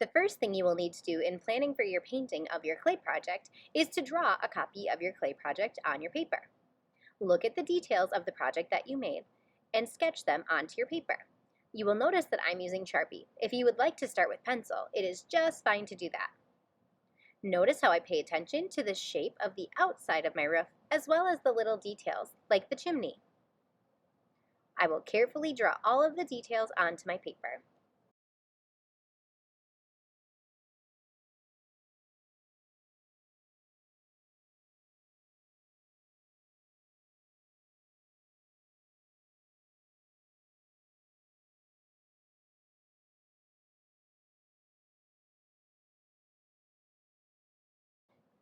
The first thing you will need to do in planning for your painting of your clay project is to draw a copy of your clay project on your paper. Look at the details of the project that you made and sketch them onto your paper. You will notice that I'm using Sharpie. If you would like to start with pencil, it is just fine to do that. Notice how I pay attention to the shape of the outside of my roof as well as the little details like the chimney. I will carefully draw all of the details onto my paper.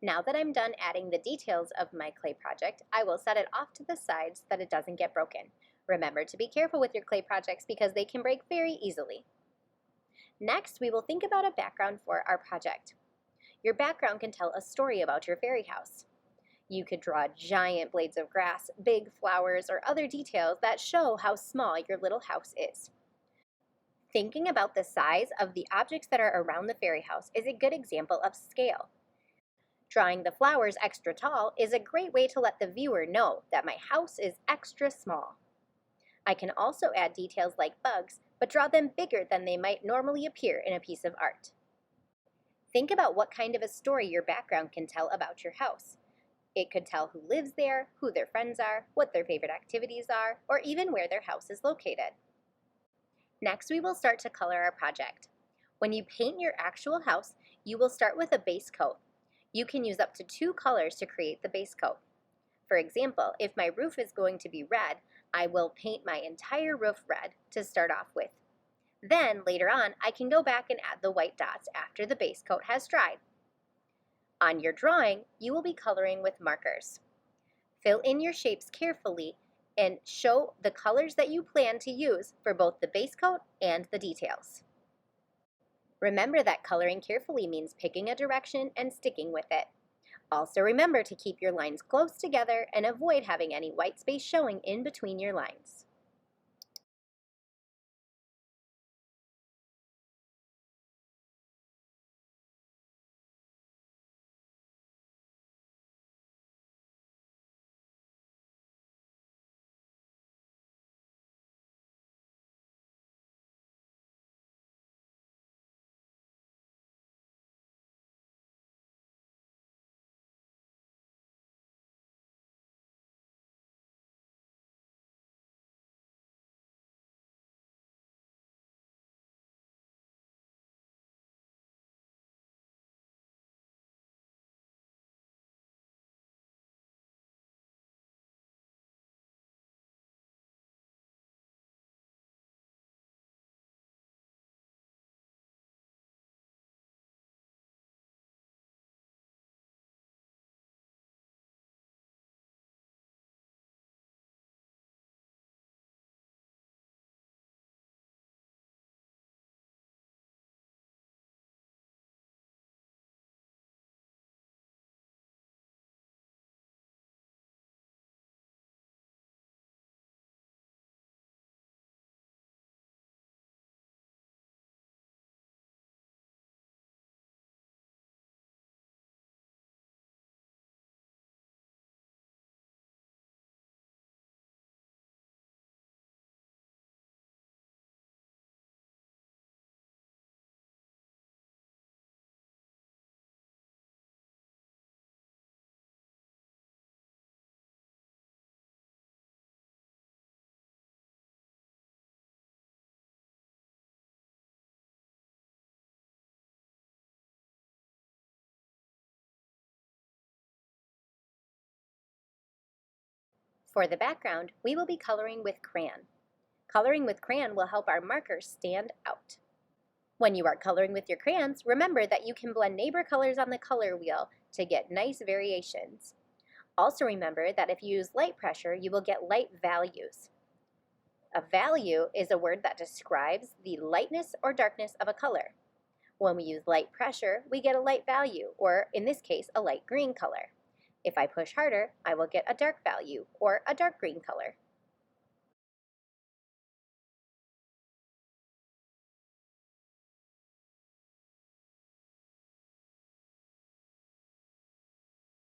Now that I'm done adding the details of my clay project, I will set it off to the side so that it doesn't get broken. Remember to be careful with your clay projects because they can break very easily. Next, we will think about a background for our project. Your background can tell a story about your fairy house. You could draw giant blades of grass, big flowers, or other details that show how small your little house is. Thinking about the size of the objects that are around the fairy house is a good example of scale. Drawing the flowers extra tall is a great way to let the viewer know that my house is extra small. I can also add details like bugs, but draw them bigger than they might normally appear in a piece of art. Think about what kind of a story your background can tell about your house. It could tell who lives there, who their friends are, what their favorite activities are, or even where their house is located. Next, we will start to color our project. When you paint your actual house, you will start with a base coat. You can use up to 2 colors to create the base coat. For example, if my roof is going to be red, I will paint my entire roof red to start off with. Then, later on, I can go back and add the white dots after the base coat has dried. On your drawing, you will be coloring with markers. Fill in your shapes carefully and show the colors that you plan to use for both the base coat and the details. Remember that coloring carefully means picking a direction and sticking with it. Also remember to keep your lines close together and avoid having any white space showing in between your lines. For the background, we will be coloring with crayon. Coloring with crayon will help our markers stand out. When you are coloring with your crayons, remember that you can blend neighbor colors on the color wheel to get nice variations. Also remember that if you use light pressure, you will get light values. A value is a word that describes the lightness or darkness of a color. When we use light pressure, we get a light value, or in this case, a light green color. If I push harder, I will get a dark value, or a dark green color.